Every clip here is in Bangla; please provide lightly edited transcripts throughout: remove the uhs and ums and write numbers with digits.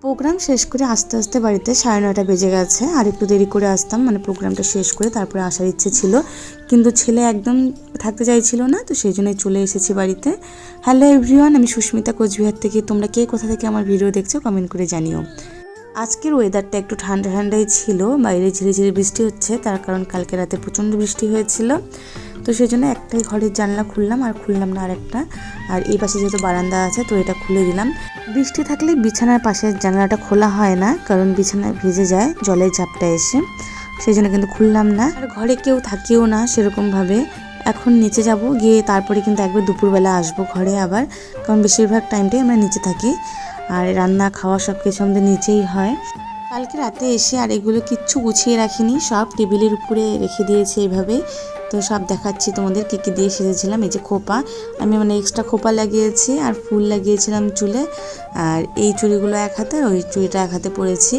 প্রোগ্রাম শেষ করে আস্তে আস্তে বাড়িতে 9:30 বেজে গেছে। আর একটু দেরি করে আসতাম, মানে প্রোগ্রামটা শেষ করে তারপরে আসার ইচ্ছে ছিল, কিন্তু ছেলে একদম থাকতে চাইছিল না, তো সেই জন্যই চলে এসেছি বাড়িতে। হ্যালো এভরিওয়ান, আমি সুস্মিতা কোচবিহার থেকে। তোমরা কে কোথা থেকে আমার ভিডিও দেখছো কমেন্ট করে জানিও। আজকের ওয়েদারটা একটু ঠান্ডা ঠান্ডাই ছিল, বাইরে ঝিরিঝিরি বৃষ্টি হচ্ছে, তার কারণ কালকে রাতে প্রচণ্ড বৃষ্টি হয়েছিল। তো সেই জন্য একটাই ঘরের জানলা খুললাম, আর খুললাম না আরেকটা। আর এই পাশে যেহেতু বারান্দা আছে, তো এটা খুলে দিলাম। বৃষ্টি থাকলে বিছানার পাশের জানলাটা খোলা হয় না, কারণ বিছানায় ভিজে যায় জলের ঝাপটা এসে, সেই জন্য কিন্তু খুললাম না। আর ঘরে কেউ থাকিও না সেরকমভাবে। এখন নিচে যাব, গিয়ে তারপরে কিন্তু একবার দুপুরবেলা আসবো ঘরে আবার, কারণ বেশিরভাগ টাইমটাই আমরা নিচে থাকি। আর রান্না খাওয়া সব কিছু আমাদের নিচেই হয়। কালকে রাতে এসে আর এগুলো কিচ্ছু গুছিয়ে রাখিনি, সব টেবিলের উপরে রেখে দিয়েছি এইভাবেই। তো সব দেখাচ্ছি তোমাদের কী কী দিয়ে সেজেছিলাম। এই যে খোপা, আমি মানে এক্সট্রা খোপা লাগিয়েছি, আর ফুল লাগিয়েছিলাম চুলে। আর এই চুড়িগুলো এক হাতে, ওই চুড়িটা এক হাতে পরেছি।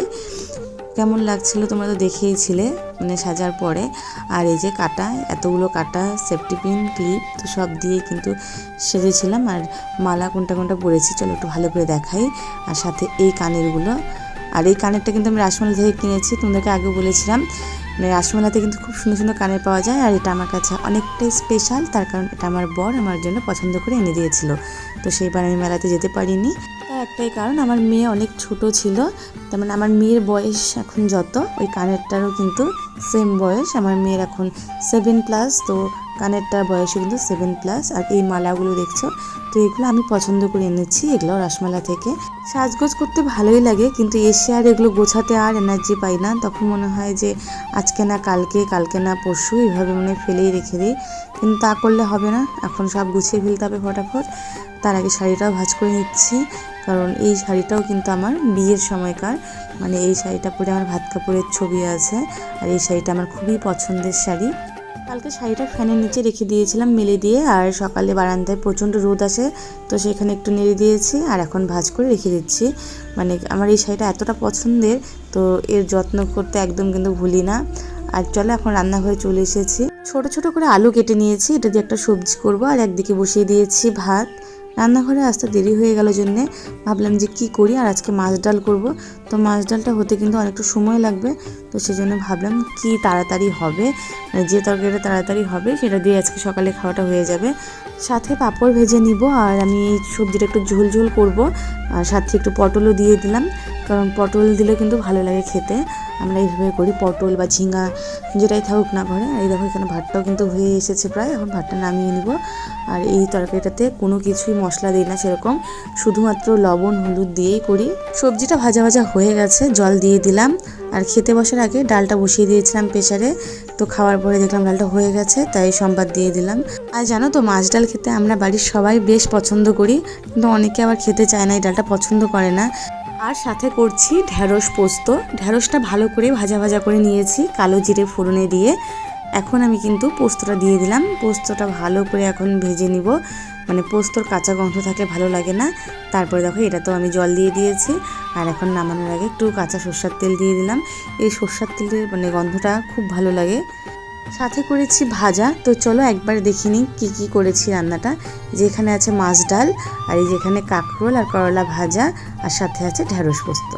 কেমন লাগছিল তোমরা তো দেখেইছিলে মানে সাজার পরে। আর এই যে কাটা, এতগুলো কাটা, সেফটি পিন, ক্লিপ, তো সব দিয়ে কিন্তু সেজেছিলাম। আর মালা কোনটা কোনটা পরেছি চলো একটু ভালো করে দেখাই। আর সাথে এই কানেরগুলো, আর এই কানেরটা কিন্তু আমি রাসমেলা থেকে কিনেছি, তোমাদেরকে আগে বলেছিলাম। মানে রাসমেলাতে কিন্তু খুব সুন্দর সুন্দর কানের পাওয়া যায়, আর এটা আমার কাছে অনেকটাই স্পেশাল, তার কারণ এটা আমার বর আমার জন্য পছন্দ করে এনে দিয়েছিল। তো সেইবার আমি মেলাতে যেতে পারিনি, তার একটাই কারণ আমার মেয়ে অনেক ছোট ছিল। তার মানে আমার মেয়ের বয়স এখন যত, ওই কানেরটারও কিন্তু সেম বয়স। আমার মেয়ের এখন 7+, তো কানেরটার বয়সও কিন্তু 7+। আর এই মালাগুলো দেখছো, তো এগুলো আমি পছন্দ করে এনেছি, এগুলো রাসমেলা থেকে। সাজগোজ করতে ভালোই লাগে, কিন্তু এসে আর এগুলো গোছাতে আর এনার্জি পাই না। তখন মনে হয় যে আজকে না কালকে, কালকে না পরশু, এইভাবে মনে ফেলেই রেখে দিই। কিন্তু তা করলে হবে না, এখন সব গুছিয়ে ফেলতে হবে ফটাফট। তার আগে শাড়িটাও ভাঁজ করে নিচ্ছি, কারণ এই শাড়িটাও কিন্তু আমার বিয়ের সময়কার। মানে এই শাড়িটা পরে আমার ভাত কাপড়ের ছবি আছে, আর এই শাড়িটা আমার খুবই পছন্দের শাড়ি। কালকে শাড়িটা ফ্যানের নিচে রেখে দিয়েছিলাম মেলে দিয়ে, আর সকালে বারান্দায় প্রচণ্ড রোদ আসে, তো সেখানে একটু নেড়ে দিয়েছি, আর এখন ভাঁজ করে রেখে দিচ্ছি। মানে আমার এই শাড়িটা এতটা পছন্দের, তো এর যত্ন করতে একদম কিন্তু ভুলি না। আর চলো এখন রান্নাঘরে চলে এসেছি। ছোট ছোট করে আলু কেটে নিয়েছি, এটা দিয়ে একটা সবজি করব, আর একদিকে বসিয়ে দিয়েছি ভাত। রান্নাঘরে আসতে দেরি হয়ে গেল জন্যে ভাবলাম যে কি করি, আর আজকে মাছ ডাল করব। তো মাছ ডালটা হতে কিন্তু অনেকটা সময় লাগবে, তো সেই জন্য ভাবলাম কি তাড়াতাড়ি হবে, যে তরকারিটা তাড়াতাড়ি হবে সেটা দিয়ে আজকে সকালে খাওয়াটা হয়ে যাবে। সাথে পাঁপড় ভেজে নিব, আর আমি এই সবজিটা একটু ঝোল ঝোল করব, আর সাথে একটু পটলও দিয়ে দিলাম, কারণ পটল দিলে কিন্তু ভালো লাগে খেতে। আমরা এইভাবে করি, পটল বা ঝিঙা যেটাই থাকুক না ঘরে। এই দেখো এখানে ভাতটাও কিন্তু হয়ে এসেছে প্রায়, এখন ভাতটা নামিয়ে নিব। আর এই তরকারিটাতে কোনো কিছুই মশলা দিই না সেরকম, শুধুমাত্র লবণ হলুদ দিয়েই করি। সবজিটা ভাজা ভাজা হয়ে গেছে, জল দিয়ে দিলাম। আর খেতে বসার আগে ডালটা বসিয়ে দিয়েছিলাম প্রেসারে, তো খাওয়ার পরে দেখলাম ডালটা হয়ে গেছে, তাই সম্বাদ দিয়ে দিলাম। আর জানো তো মাছ ডাল খেতে আমরা বাড়ির সবাই বেশ পছন্দ করি, কিন্তু অনেকে আবার খেতে চায় না, এই ডালটা পছন্দ করে না। আর সাথে করছি ঢ্যাঁড়স পোস্ত। ঢ্যাঁড়সটা ভালো করে ভাজা ভাজা করে নিয়েছি কালো জিরে ফোড়নে দিয়ে। এখন আমি কিন্তু পোস্তটা দিয়ে দিলাম, পোস্তটা ভালো করে এখন ভেজে নিব, মানে পোস্তর কাঁচা গন্ধ থাকলে ভালো লাগে না। তারপরে দেখো এটা তো আমি জল দিয়ে দিয়েছি, আর এখন নামানোর আগে একটু কাঁচা সরষের তেল দিয়ে দিলাম। এই সরষের তেলের মানে গন্ধটা খুব ভালো লাগে। সাথে করেছি ভাজা, তো চলো একবার দেখে নিই কী কী করেছি রান্নাটা। যেখানে আছে মাছ ডাল, আর এই যেখানে কাঁকরোল আর করলা ভাজা, আর সাথে আছে ঢ্যাঁড়স পোস্ত।